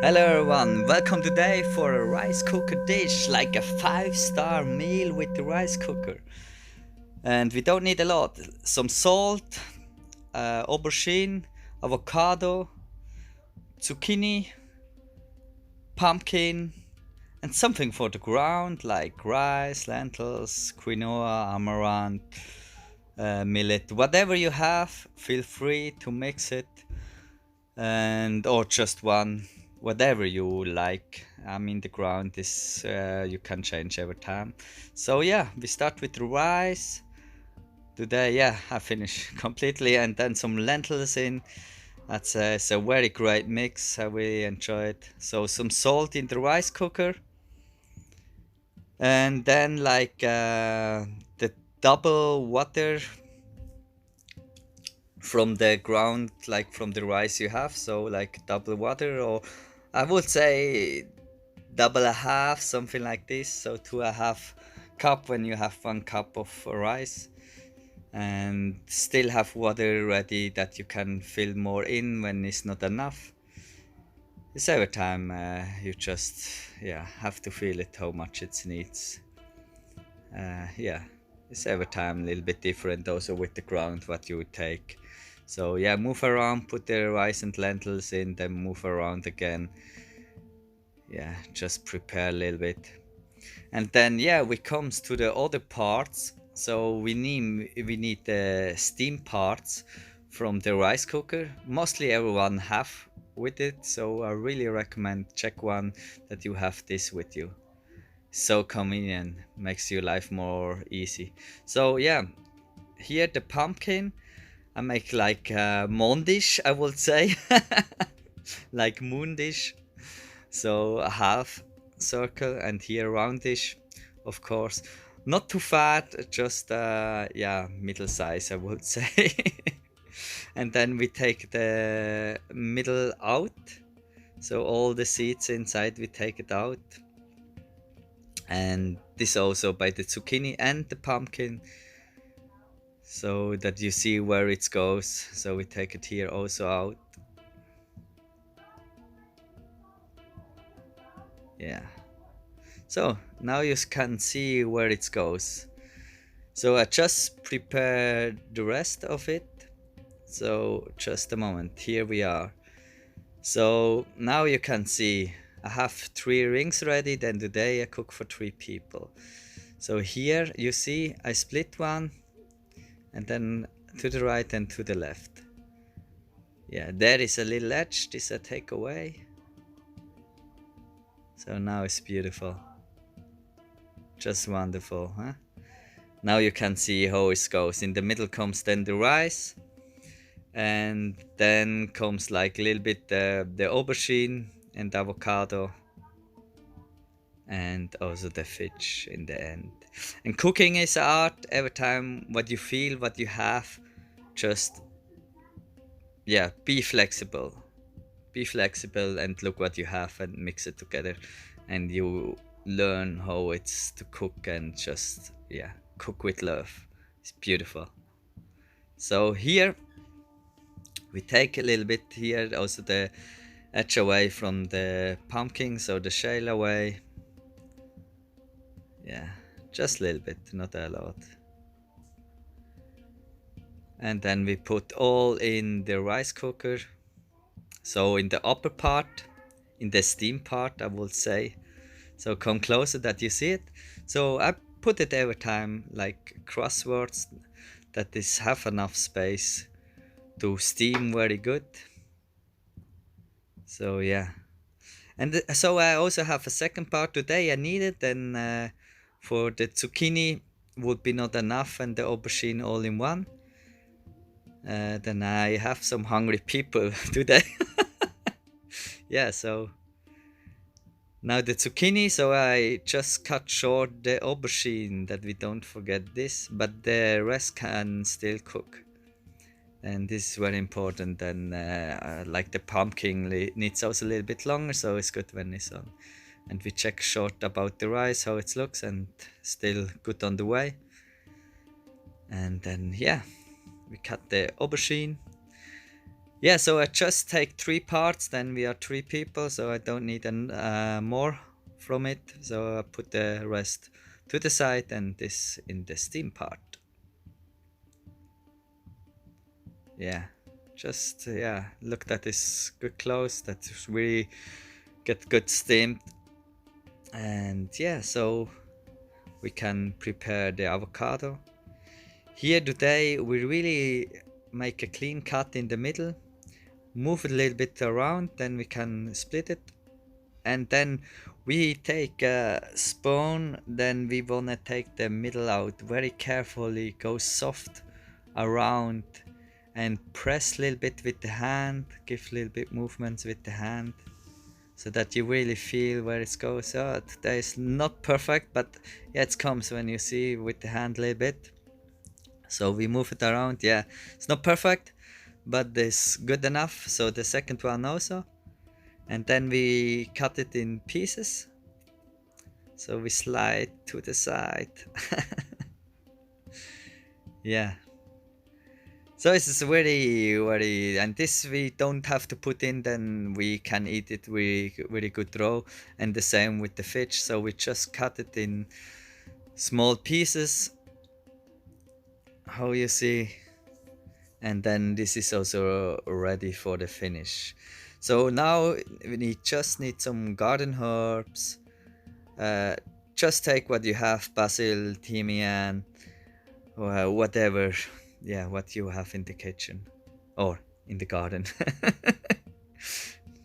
Hello everyone, welcome today for a rice cooker dish, like a 5-star meal with the rice cooker. And we don't need a lot. Some salt, aubergine, avocado, zucchini, pumpkin, and something for the ground like rice, lentils, quinoa, amaranth, millet, whatever you have, feel free to mix it. And or just one, whatever you like. I mean, the ground is you can change every time. So yeah, we start with the rice today. Yeah, I finish completely, and then some lentils in. That's it's a very great mix. I really enjoy it. So some salt in the rice cooker, and then the double water from the ground, like from the rice you have. So like double water, or I would say double a half, something like this. So 2.5 cup when you have 1 cup of rice, and still have water ready that you can fill more in when it's not enough. It's every time you just have to feel it how much it needs. Yeah, it's every time a little bit different also with the ground what you would take. So yeah, move around, put the rice and lentils in, then move around again. Yeah, just prepare a little bit. And then yeah, we comes to the other parts. So we need the steam parts from the rice cooker. Mostly everyone have with it, so I really recommend check one that you have this with you. So convenient, makes your life more easy. So yeah, here the pumpkin I make like moon dish, I would say. Like moon dish. So a half circle, and here roundish, of course. Not too fat, just yeah, middle size, I would say. And then we take the middle out, so all the seeds inside we take it out. And this also by the zucchini and the pumpkin, so that you see where it goes. So we take it here also out. Yeah, so now you can see where it goes. So I just prepared the rest of it. So just a moment, here we are. So now you can see I have 3 rings ready. Then today I cook for 3 people. So here you see I split one, and then to the right and to the left. Yeah, there is a little edge, this I take away. So now it's beautiful. Just wonderful, huh? Now you can see how it goes. In the middle comes then the rice, and then comes like a little bit the aubergine and avocado, and also the fish in the end. And cooking is art. Every time what you feel, what you have, just yeah, be flexible and look what you have and mix it together, and you learn how it's to cook, and just yeah, cook with love. It's beautiful. So here we take a little bit here also the edge away from the pumpkin, so the shell away. Yeah, just a little bit, not a lot. And then we put all in the rice cooker. So in the upper part, in the steam part, I would say. So come closer that you see it. So I put it every time like crosswords, that this have enough space to steam very good. So yeah. And so I also have a second part today I needed, and for the zucchini would be not enough, and the aubergine all in one. Then I have some hungry people today. Yeah, so now the zucchini, so I just cut short the aubergine, that we don't forget this, but the rest can still cook. And this is very important. And like the pumpkin needs also a little bit longer, so it's good when it's on. And we check short about the rice, how it looks, and still good on the way. And then yeah, we cut the aubergine, Yeah, so I just take 3 parts, then we are 3 people, so I don't need more from it. So I put the rest to the side and this in the steam part. Yeah, just yeah, look, that is good close. That's really get good steamed. And yeah, so we can prepare the avocado. Here today we really make a clean cut in the middle, move it a little bit around, then we can split it. And then we take a spoon, then we wanna take the middle out very carefully, go soft around and press a little bit with the hand, give a little bit movements with the hand so that you really feel where it goes. Oh, that is not perfect, but yeah, it comes when you see with the hand a little bit. So we move it around. Yeah, it's not perfect, but it's good enough. So the second one also. And then we cut it in pieces. So we slide to the side. Yeah. So it's very, very, and this we don't have to put in, then we can eat it really, really good raw. And the same with the fish. So we just cut it in small pieces, how you see. And then this is also ready for the finish. So now just need some garden herbs. Uh, just take what you have, basil, thyme, or whatever, yeah, what you have in the kitchen or in the garden.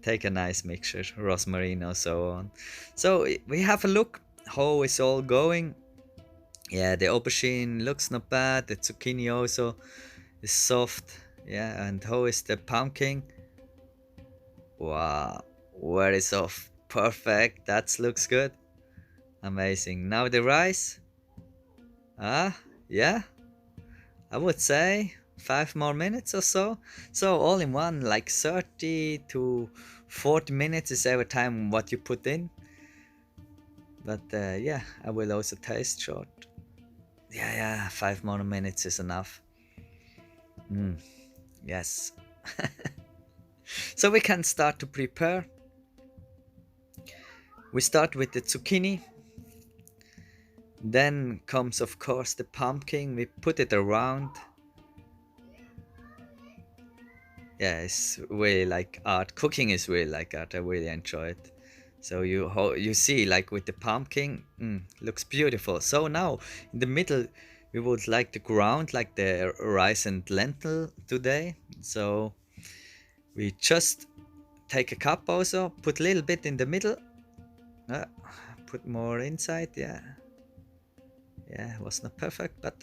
Take a nice mixture, rosemary and so on. So we have a look how it's all going. Yeah, the aubergine looks not bad, the zucchini also is soft. Yeah, and how is the pumpkin? Wow, very soft, perfect, that looks good, amazing. Now the rice. Yeah, I would say 5 more minutes or so. So all in one, like 30 to 40 minutes is every time what you put in. But yeah, I will also taste short. Yeah, 5 more minutes is enough. Yes. So we can start to prepare. We start with the zucchini. Then comes of course the pumpkin. We put it around. Yeah, it's really like art. Cooking is really like art. I really enjoy it. So you see, like with the pumpkin, looks beautiful. So now in the middle, we would like to ground like the rice and lentil today. So we just take a cup also, put a little bit in the middle, uh, put more inside. Yeah, it was not perfect, but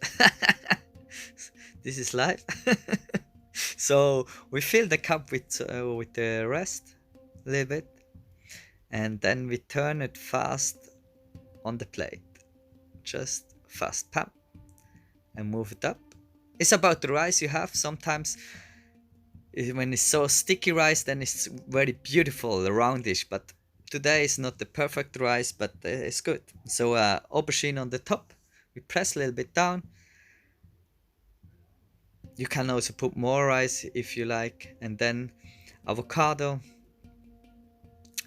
this is life. So we fill the cup with the rest a little bit, and then we turn it fast on the plate. Just fast pam and move it up. It's about the rice you have. Sometimes when it's so sticky rice, then it's very beautiful, roundish. But today is not the perfect rice, but it's good. So aubergine on the top. We press a little bit down. You can also put more rice if you like, and then avocado,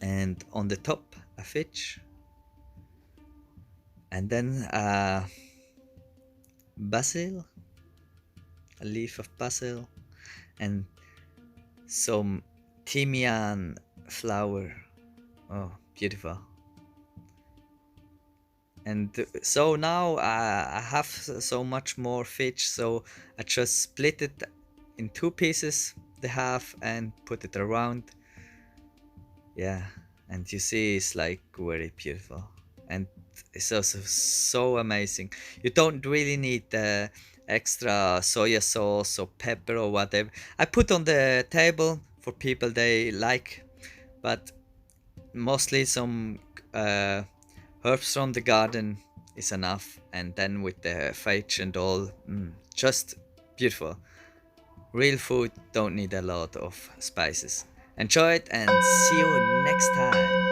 and on the top a fish, and then basil, a leaf of basil, and some thymian flower. Oh, beautiful. And so now I have so much more fish, so I just split it in 2 pieces, the half, and put it around. Yeah, and you see it's like very beautiful, and it's also so amazing. You don't really need the extra soya sauce or pepper or whatever. I put on the table for people they like, but mostly some herbs from the garden is enough, and then with the fudge and all, just beautiful. Real food don't need a lot of spices. Enjoy it and see you next time.